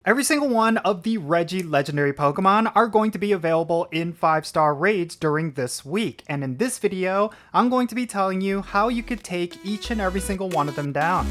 Every single one of the Regi Legendary Pokemon are going to be available in 5-star raids during this week, and in this video, I'm going to be telling you how you could take each and every single one of them down.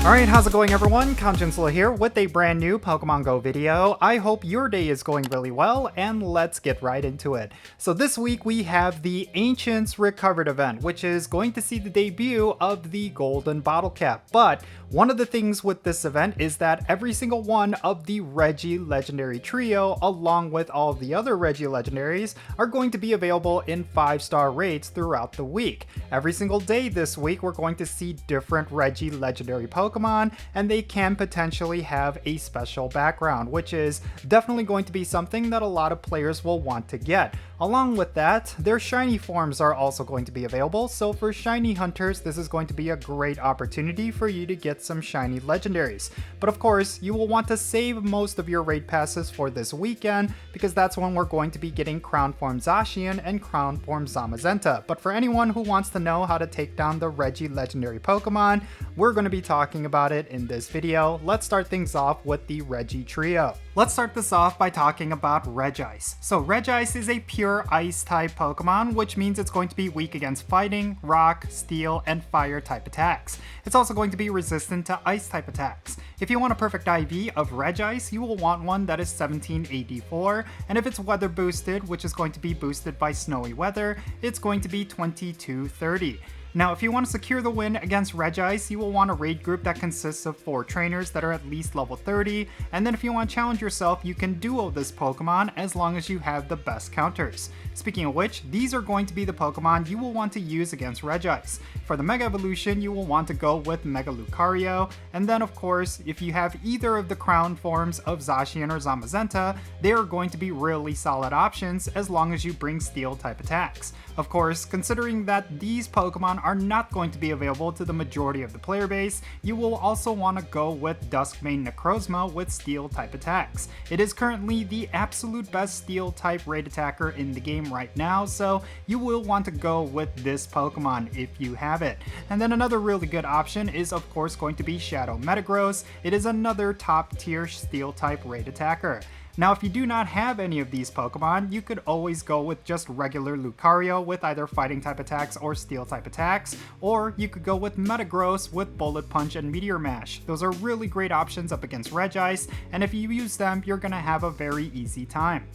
Alright, how's it going everyone? Jinsula here with a brand new Pokemon GO video. I hope your day is going really well, and let's get right into it. So this week we have the Ancients Recovered event, which is going to see the debut of the Golden Bottle Cap. But one of the things with this event is that every single one of the Regi Legendary Trio, along with all of the other Regi Legendaries, are going to be available in 5-star raids throughout the week. Every single day this week we're going to see different Regi Legendary Pokemon, and they can potentially have a special background, which is definitely going to be something that a lot of players will want to get. Along with that, their shiny forms are also going to be available, so for shiny hunters, this is going to be a great opportunity for you to get some shiny legendaries. But of course, you will want to save most of your raid passes for this weekend, because that's when we're going to be getting Crown Form Zacian and Crown Form Zamazenta. But for anyone who wants to know how to take down the Regi Legendary Pokemon, we're going to be talking about it in this video. Let's start things off with the Regi Trio. Let's start this off by talking about Regice. So Regice is a pure ice type Pokemon, which means it's going to be weak against fighting, rock, steel, and fire type attacks. It's also going to be resistant to ice type attacks. If you want a perfect IV of Regice, you will want one that is 1784, and if it's weather boosted, which is going to be boosted by snowy weather, it's going to be 2230. Now, if you want to secure the win against Regice, you will want a raid group that consists of 4 trainers that are at least level 30, and then if you want to challenge yourself, you can duo this Pokemon as long as you have the best counters. Speaking of which, these are going to be the Pokemon you will want to use against Regice. For the Mega Evolution, you will want to go with Mega Lucario, and then of course, if you have either of the crown forms of Zacian or Zamazenta, they are going to be really solid options as long as you bring steel type attacks. Of course, considering that these Pokemon are not going to be available to the majority of the player base, you will also want to go with Duskmane Necrozma with steel type attacks. It is currently the absolute best steel type raid attacker in the game right now, so you will want to go with this Pokemon if you have it. And then another really good option is of course going to be Shadow Metagross. It is another top tier steel type raid attacker. Now, if you do not have any of these Pokemon, you could always go with just regular Lucario with either fighting type attacks or steel type attacks, or you could go with Metagross with Bullet Punch and Meteor Mash. Those are really great options up against Regice, and if you use them, you're gonna have a very easy time.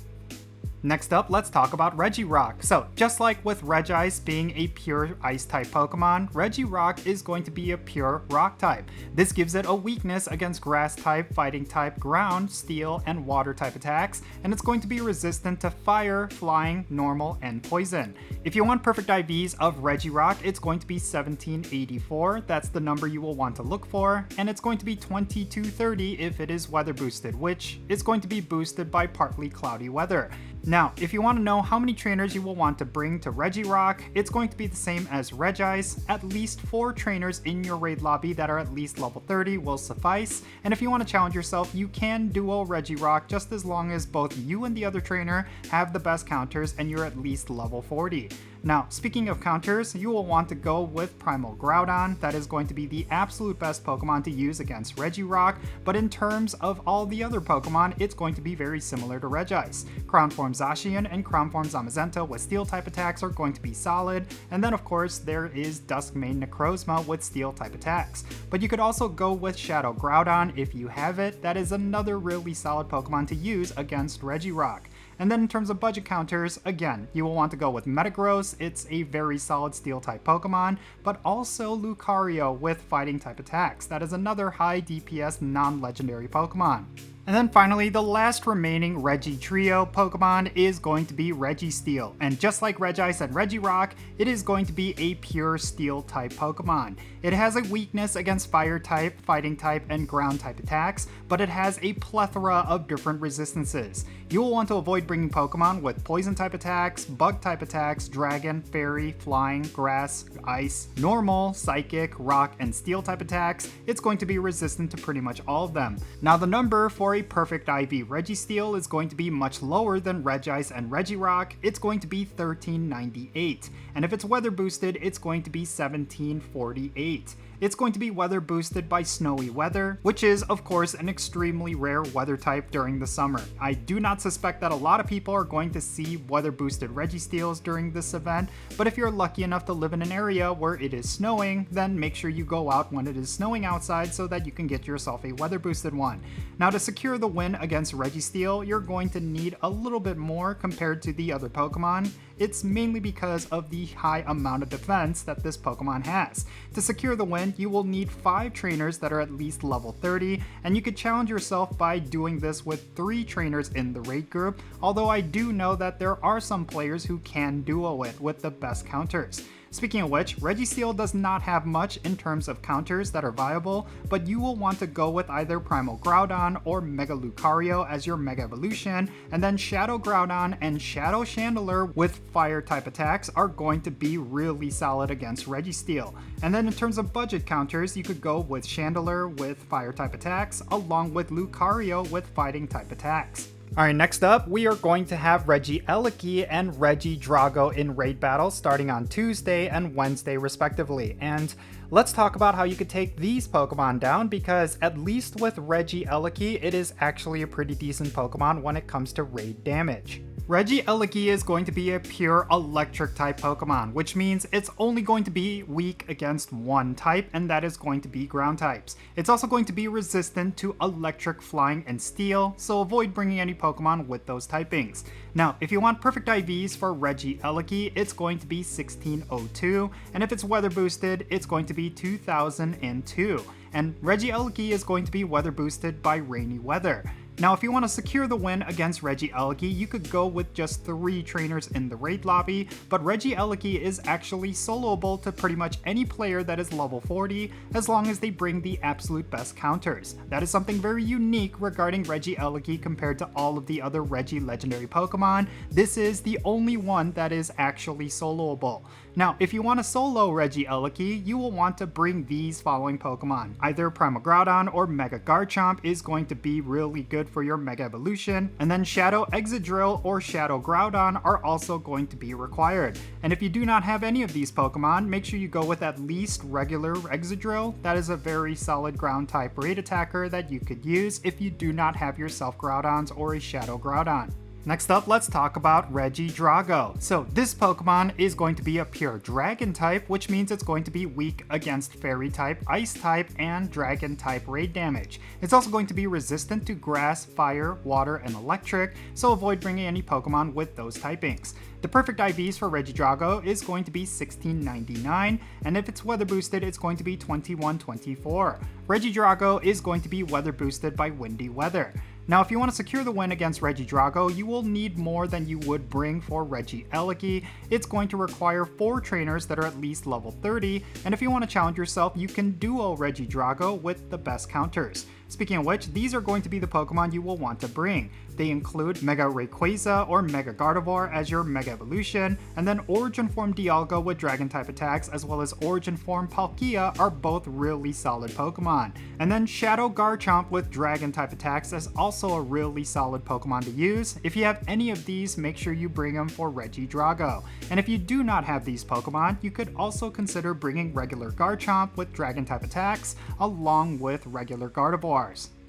Next up, let's talk about Regirock. So, just like with Regice being a pure ice type Pokemon, Regirock is going to be a pure rock type. This gives it a weakness against grass type, fighting type, ground, steel, and water type attacks, and it's going to be resistant to fire, flying, normal, and poison. If you want perfect IVs of Regirock, it's going to be 1784, that's the number you will want to look for, and it's going to be 2230 if it is weather boosted, which is going to be boosted by partly cloudy weather. Now, if you want to know how many trainers you will want to bring to Regirock, it's going to be the same as Regice. At least 4 trainers in your raid lobby that are at least level 30 will suffice, and if you want to challenge yourself, you can duo Regirock just as long as both you and the other trainer have the best counters and you're at least level 40. Now, speaking of counters, you will want to go with Primal Groudon. That is going to be the absolute best Pokemon to use against Regirock, but in terms of all the other Pokemon, it's going to be very similar to Regice. Crown Form Zacian and Crown Form Zamazenta with steel type attacks are going to be solid, and then of course there is Duskmane Necrozma with steel type attacks. But you could also go with Shadow Groudon if you have it. That is another really solid Pokemon to use against Regirock. And then in terms of budget counters, again, you will want to go with Metagross. It's a very solid steel type Pokemon, but also Lucario with fighting type attacks. That is another high DPS non-legendary Pokemon. And then finally, the last remaining Regi Trio Pokemon is going to be Registeel. And just like Regice and Regirock, it is going to be a pure steel type Pokemon. It has a weakness against fire type, fighting type, and ground type attacks, but it has a plethora of different resistances. You will want to avoid bringing Pokemon with poison type attacks, bug type attacks, dragon, fairy, flying, grass, ice, normal, psychic, rock, and steel type attacks. It's going to be resistant to pretty much all of them. Now the number for a perfect IV Registeel is going to be much lower than Regice and Regirock. It's going to be 1398, and if it's weather boosted, it's going to be 1748. it's going to be weather boosted by snowy weather, which is of course an extremely rare weather type during the summer. I do not suspect that a lot of people are going to see weather boosted Registeels during this event, but if you're lucky enough to live in an area where it is snowing, then make sure you go out when it is snowing outside so that you can get yourself a weather boosted one. Now, to secure the win against Registeel, you're going to need a little bit more compared to the other Pokemon. It's mainly because of the high amount of defense that this Pokemon has. To secure the win, you will need 5 trainers that are at least level 30, and you could challenge yourself by doing this with 3 trainers in the raid group, although I do know that there are some players who can duo it with the best counters. Speaking of which, Registeel does not have much in terms of counters that are viable, but you will want to go with either Primal Groudon or Mega Lucario as your Mega Evolution, and then Shadow Groudon and Shadow Chandelure with Fire type attacks are going to be really solid against Registeel. And then in terms of budget counters, you could go with Chandelure with Fire type attacks, along with Lucario with Fighting type attacks. Alright, next up, we are going to have Regieleki and Regidrago in raid battles starting on Tuesday and Wednesday respectively. And let's talk about how you could take these Pokemon down, because at least with Regieleki, it is actually a pretty decent Pokemon when it comes to raid damage. Regieleki is going to be a pure electric type Pokemon, which means it's only going to be weak against one type, and that is going to be ground types. It's also going to be resistant to electric, flying, and steel, so avoid bringing any Pokemon with those typings. Now, if you want perfect IVs for Regieleki, it's going to be 1602, and if it's weather boosted, it's going to be 2002. And Regieleki is going to be weather boosted by rainy weather. Now, if you want to secure the win against Regieleki, you could go with just 3 trainers in the raid lobby, but Regieleki is actually soloable to pretty much any player that is level 40, as long as they bring the absolute best counters. That is something very unique regarding Regieleki compared to all of the other Regi Legendary Pokemon. This is the only one that is actually soloable. Now, if you want to solo Regieleki, you will want to bring these following Pokemon. Either Primal Groudon or Mega Garchomp is going to be really good for your Mega Evolution, and then Shadow Excadrill or Shadow Groudon are also going to be required. And if you do not have any of these Pokemon, make sure you go with at least regular Excadrill. That is a very solid ground type raid attacker that you could use if you do not have yourself Groudons or a Shadow Groudon. Next up, let's talk about Regidrago. So this Pokemon is going to be a pure Dragon type, which means it's going to be weak against Fairy type, Ice type, and Dragon type raid damage. It's also going to be resistant to Grass, Fire, Water, and Electric, so avoid bringing any Pokemon with those typings. The perfect IVs for Regidrago is going to be 1699, and if it's weather boosted, it's going to be 2124. Regidrago is going to be weather boosted by windy weather. Now, if you want to secure the win against Regidrago, you will need more than you would bring for Regieleki. It's going to require 4 trainers that are at least level 30, and if you want to challenge yourself, you can duo Regidrago with the best counters. Speaking of which, these are going to be the Pokemon you will want to bring. They include Mega Rayquaza or Mega Gardevoir as your Mega Evolution, and then Origin Form Dialga with Dragon type attacks, as well as Origin Form Palkia are both really solid Pokemon. And then Shadow Garchomp with Dragon type attacks is also a really solid Pokemon to use. If you have any of these, make sure you bring them for Regidrago. And if you do not have these Pokemon, you could also consider bringing regular Garchomp with Dragon type attacks, along with regular Gardevoirs.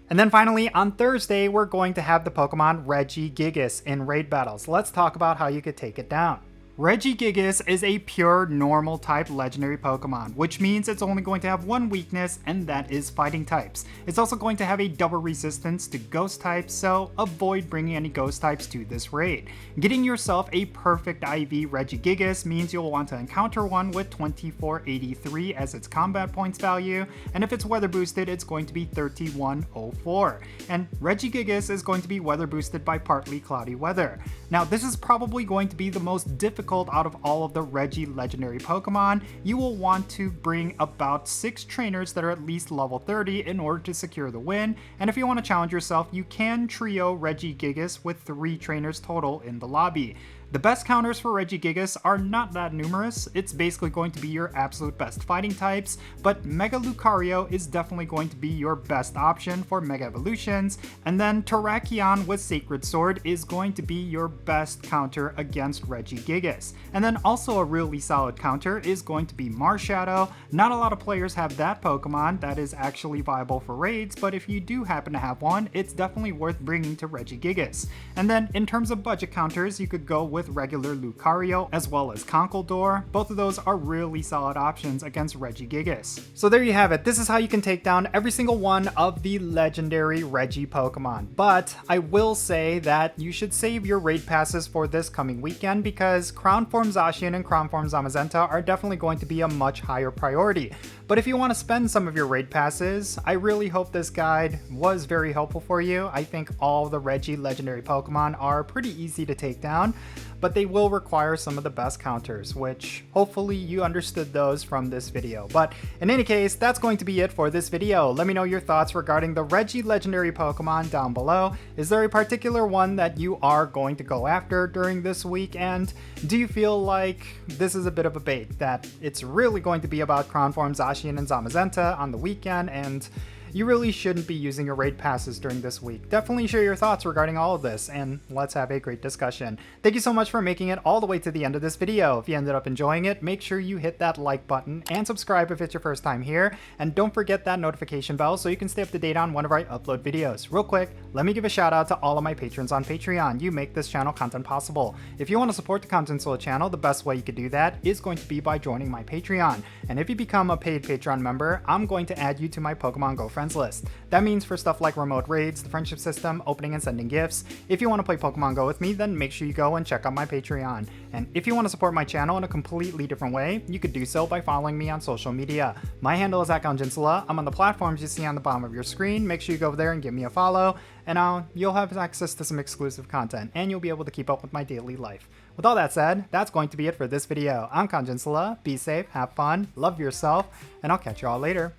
And then finally, on Thursday, we're going to have the Pokemon Regigigas in raid battles. Let's talk about how you could take it down. Regigigas is a pure normal type legendary Pokemon, which means it's only going to have one weakness, and that is fighting types. It's also going to have a double resistance to ghost types, so avoid bringing any ghost types to this raid. Getting yourself a perfect IV Regigigas means you'll want to encounter one with 2483 as its combat points value, and if it's weather boosted, it's going to be 3104. And Regigigas is going to be weather boosted by partly cloudy weather. Now, this is probably going to be the most difficult out of all of the Regi Legendary Pokemon. You will want to bring about 6 trainers that are at least level 30 in order to secure the win, and if you want to challenge yourself, you can trio Regigigas with 3 trainers total in the lobby. The best counters for Regigigas are not that numerous. It's basically going to be your absolute best fighting types, but Mega Lucario is definitely going to be your best option for Mega Evolutions, and then Terrakion with Sacred Sword is going to be your best counter against Regigigas. And then also a really solid counter is going to be Marshadow. Not a lot of players have that Pokemon that is actually viable for raids, but if you do happen to have one, it's definitely worth bringing to Regigigas. And then in terms of budget counters, you could go with regular Lucario as well as Conkeldurr. Both of those are really solid options against Regigigas. So there you have it. This is how you can take down every single one of the legendary Regi Pokemon. But I will say that you should save your raid passes for this coming weekend because Crown Form Zacian and Crown Form Zamazenta are definitely going to be a much higher priority. But if you want to spend some of your raid passes, I really hope this guide was very helpful for you. I think all the Regi legendary Pokemon are pretty easy to take down, but they will require some of the best counters, which hopefully you understood those from this video. But in any case, that's going to be it for this video. Let me know your thoughts regarding the Regi legendary Pokemon down below. Is there a particular one that you are going to go after during this week? And do you feel like this is a bit of a bait, that it's really going to be about Crown Form Zacian and Zamazenta on the weekend, and you really shouldn't be using your raid passes during this week? Definitely share your thoughts regarding all of this, and let's have a great discussion. Thank you so much for making it all the way to the end of this video. If you ended up enjoying it, make sure you hit that like button and subscribe if it's your first time here, and don't forget that notification bell so you can stay up to date on whenever I upload videos. Real quick, let me give a shout out to all of my patrons on Patreon. You make this channel content possible. If you want to support the Jinsula channel, the best way you could do that is going to be by joining my Patreon. And if you become a paid Patreon member, I'm going to add you to my Pokemon Go friends list. That means for stuff like remote raids, the friendship system, opening and sending gifts. If you want to play Pokemon Go with me, then make sure you go and check out my Patreon. And if you want to support my channel in a completely different way, you could do so by following me on social media. My handle is @Jinsula. I'm on the platforms you see on the bottom of your screen. Make sure you go over there and give me a follow, and you'll have access to some exclusive content, and you'll be able to keep up with my daily life. With all that said, that's going to be it for this video. I'm Jinsula. Be safe, have fun, love yourself, and I'll catch you all later.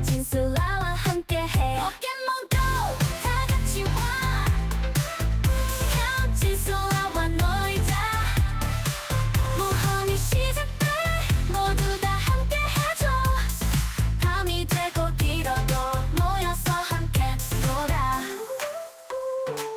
진솔아와 함께해